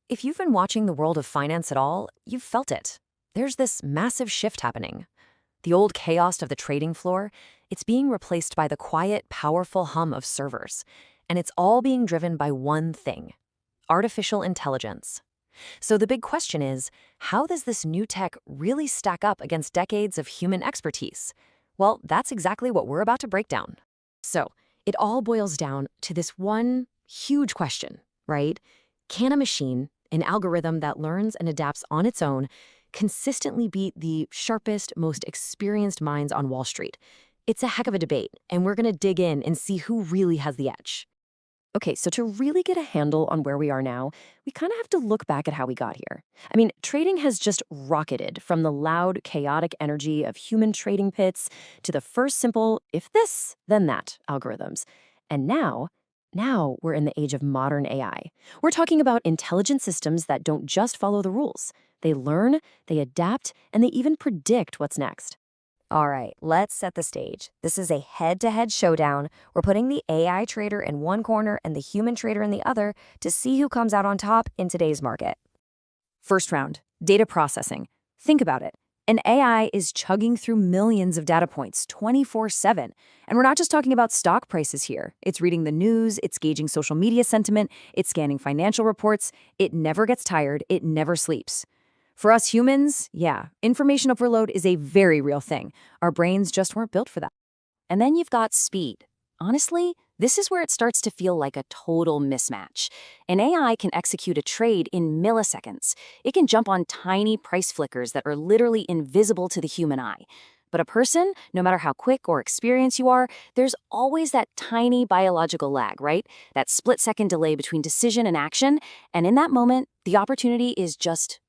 If you've been watching the world of finance at all, you've felt it. There's this massive shift happening. The old chaos of the trading floor, it's being replaced by the quiet, powerful hum of servers. And it's all being driven by one thing: artificial intelligence. So the big question is, how does this new tech really stack up against decades of human expertise? Well, that's exactly what we're about to break down. So it all boils down to this one huge question, right? Can a machine, an algorithm that learns and adapts on its own, consistently beat the sharpest, most experienced minds on Wall Street? It's a heck of a debate, and we're going to dig in and see who really has the edge. Okay, so to really get a handle on where we are now, we kind of have to look back at how we got here. I mean, trading has just rocketed from the loud, chaotic energy of human trading pits to the first simple, if this, then that algorithms. And now we're in the age of modern AI. We're talking about intelligent systems that don't just follow the rules. They learn, they adapt, and they even predict what's next. All right, let's set the stage. This is a head-to-head showdown. We're putting the AI trader in one corner and the human trader in the other to see who comes out on top in today's market. First round, data processing. Think about it. An AI is chugging through millions of data points 24/7. And we're not just talking about stock prices here. It's reading the news, it's gauging social media sentiment, it's scanning financial reports. It never gets tired, it never sleeps. For us humans, yeah, information overload is a very real thing. Our brains just weren't built for that. And then you've got speed. Honestly, this is where it starts to feel like a total mismatch. An AI can execute a trade in milliseconds. It can jump on tiny price flickers that are literally invisible to the human eye. But a person, no matter how quick or experienced you are, there's always that tiny biological lag, right? That split-second delay between decision and action. And in that moment, the opportunity is just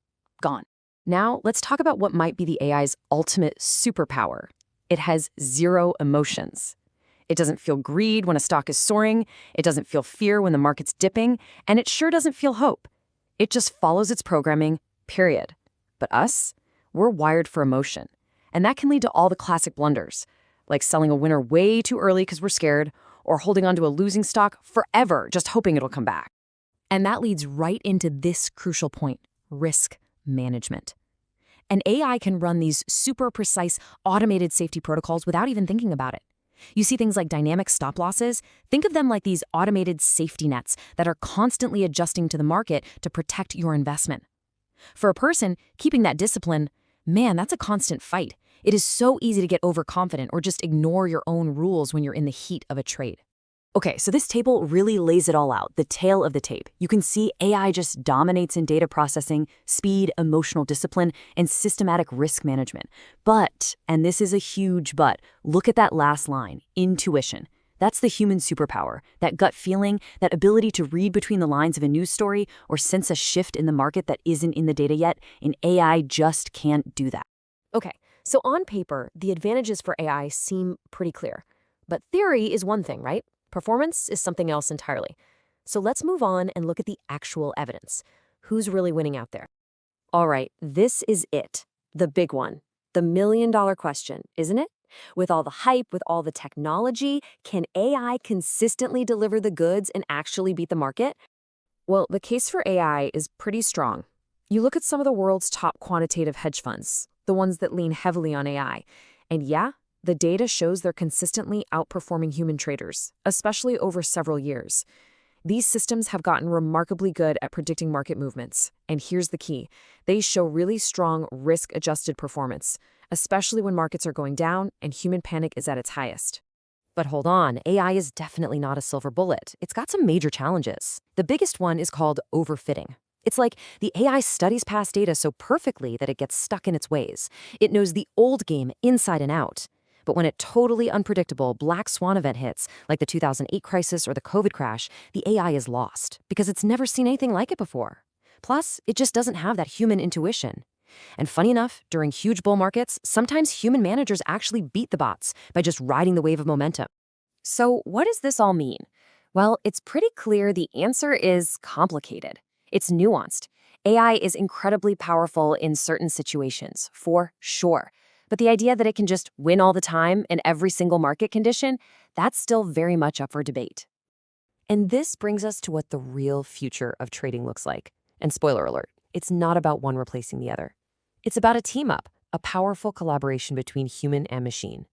gone. Now, let's talk about what might be the AI's ultimate superpower. It has zero emotions. It doesn't feel greed when a stock is soaring, it doesn't feel fear when the market's dipping, and it sure doesn't feel hope. It just follows its programming, period. But us, we're wired for emotion. And that can lead to all the classic blunders, like selling a winner way too early because we're scared, or holding onto a losing stock forever, just hoping it'll come back. And that leads right into this crucial point: risk management. An AI can run these super precise automated safety protocols without even thinking about it. You see things like dynamic stop losses. Think of them like these automated safety nets that are constantly adjusting to the market to protect your investment. For a person, keeping that discipline, man, that's a constant fight. It is so easy to get overconfident or just ignore your own rules when you're in the heat of a trade. Okay, so this table really lays it all out, the tail of the tape. You can see AI just dominates in data processing, speed, emotional discipline, and systematic risk management. But, and this is a huge but, look at that last line: intuition. That's the human superpower, that gut feeling, that ability to read between the lines of a news story or sense a shift in the market that isn't in the data yet. An AI just can't do that. Okay, so on paper, the advantages for AI seem pretty clear. But theory is one thing, right? Performance is something else entirely. So let's move on and look at the actual evidence. Who's really winning out there? All right, this is it. The big one. The million-dollar question, isn't it? With all the hype, with all the technology, can AI consistently deliver the goods and actually beat the market? Well, the case for AI is pretty strong. You look at some of the world's top quantitative hedge funds, the ones that lean heavily on AI, and yeah, the data shows they're consistently outperforming human traders, especially over several years. These systems have gotten remarkably good at predicting market movements. And here's the key: they show really strong risk-adjusted performance, especially when markets are going down and human panic is at its highest. But hold on, AI is definitely not a silver bullet. It's got some major challenges. The biggest one is called overfitting. It's like the AI studies past data so perfectly that it gets stuck in its ways. It knows the old game inside and out. But when a totally unpredictable black swan event hits, like the 2008 crisis or the COVID crash, the AI is lost because it's never seen anything like it before. Plus, it just doesn't have that human intuition. And funny enough, during huge bull markets, sometimes human managers actually beat the bots by just riding the wave of momentum. So what does this all mean? Well, it's pretty clear the answer is complicated. It's nuanced. AI is incredibly powerful in certain situations, for sure. But the idea that it can just win all the time in every single market condition, that's still very much up for debate. And this brings us to what the real future of trading looks like. And spoiler alert, it's not about one replacing the other. It's about a team up, a powerful collaboration between human and machine.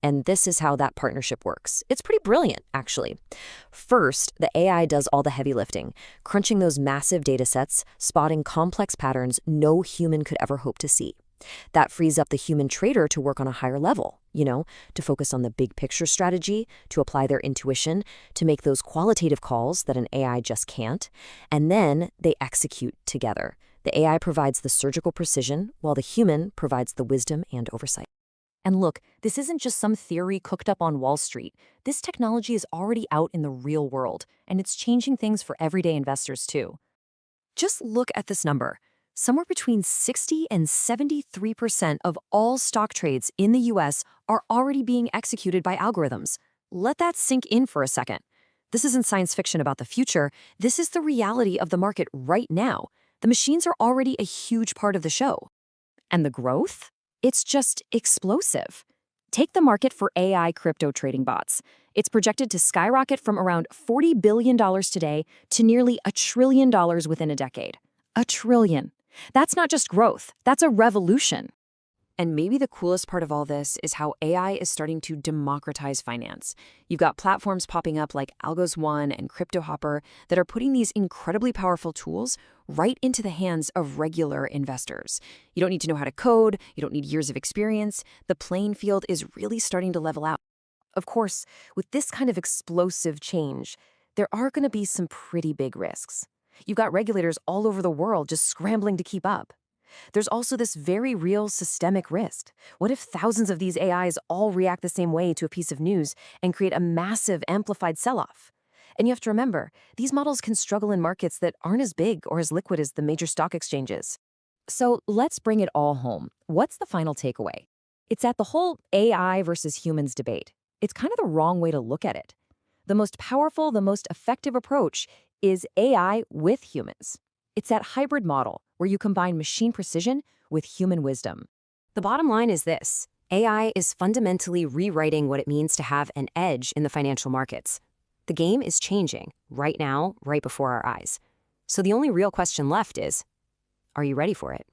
And this is how that partnership works. It's pretty brilliant, actually. First, the AI does all the heavy lifting, crunching those massive data sets, spotting complex patterns no human could ever hope to see. That frees up the human trader to work on a higher level, to focus on the big picture strategy, to apply their intuition, to make those qualitative calls that an AI just can't. And then they execute together. The AI provides the surgical precision, while the human provides the wisdom and oversight. And look, this isn't just some theory cooked up on Wall Street. This technology is already out in the real world, and it's changing things for everyday investors too. Just look at this number. Somewhere between 60 and 73% of all stock trades in the US are already being executed by algorithms. Let that sink in for a second. This isn't science fiction about the future. This is the reality of the market right now. The machines are already a huge part of the show. And the growth? It's just explosive. Take the market for AI crypto trading bots. It's projected to skyrocket from around $40 billion today to nearly $1 trillion within a decade. $1 trillion. That's not just growth, that's a revolution. And maybe the coolest part of all this is how AI is starting to democratize finance. You've got platforms popping up like AlgosOne and CryptoHopper that are putting these incredibly powerful tools right into the hands of regular investors. You don't need to know how to code, you don't need years of experience. The playing field is really starting to level out. Of course, with this kind of explosive change, there are going to be some pretty big risks. You've got regulators all over the world just scrambling to keep up. There's also this very real systemic risk. What if thousands of these AIs all react the same way to a piece of news and create a massive amplified sell-off? And you have to remember, these models can struggle in markets that aren't as big or as liquid as the major stock exchanges. So let's bring it all home. What's the final takeaway? It's that the whole AI versus humans debate. It's kind of the wrong way to look at it. The most powerful, the most effective approach is AI with humans. It's that hybrid model where you combine machine precision with human wisdom. The bottom line is this: AI is fundamentally rewriting what it means to have an edge in the financial markets. The game is changing right now, right before our eyes. So the only real question left is, are you ready for it?